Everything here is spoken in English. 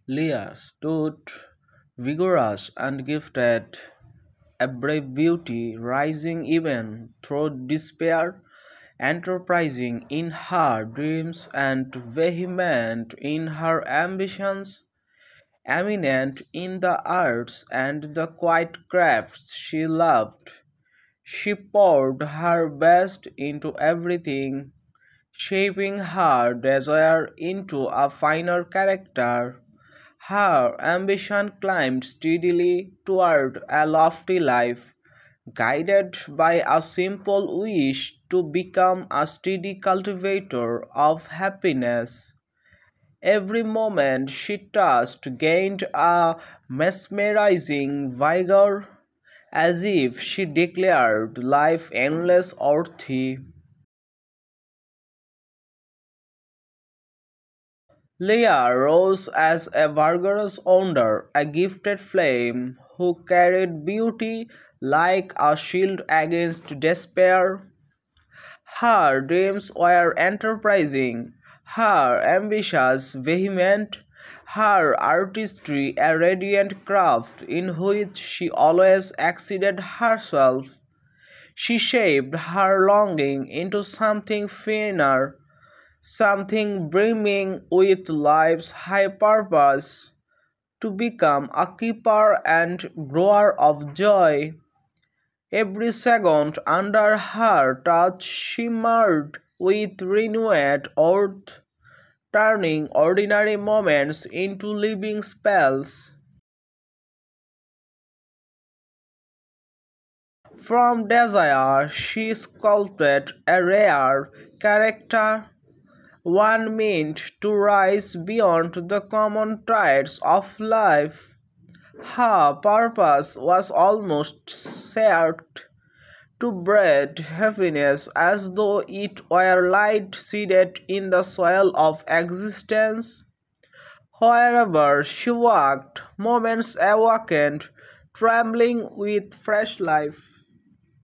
Leah stood vigorous and gifted, a brave beauty rising even through despair, enterprising in her dreams and vehement in her ambitions, eminent in the arts and the quiet crafts she loved. She poured her best into everything, shaping her desire into a finer character. Her ambition climbed steadily toward a lofty life, guided by a simple wish to become a steady cultivator of happiness. Every moment she touched gained a mesmerizing vigor, as if she declared life endless earthy. Leah rose as a vigorous wonder, a gifted flame who carried beauty like a shield against despair. Her dreams were enterprising, her ambitions vehement, her artistry a radiant craft in which she always exceeded herself. She shaped her longing into something finer, something brimming with life's high purpose, to become a keeper and grower of joy. Every second under her touch shimmered with renewed earth, turning ordinary moments into living spells. From desire she sculpted a rare character, one meant to rise beyond the common tides of life. Her purpose was almost shared to breed happiness as though it were light seeded in the soil of existence. Wherever she walked, moments awakened, trembling with fresh life.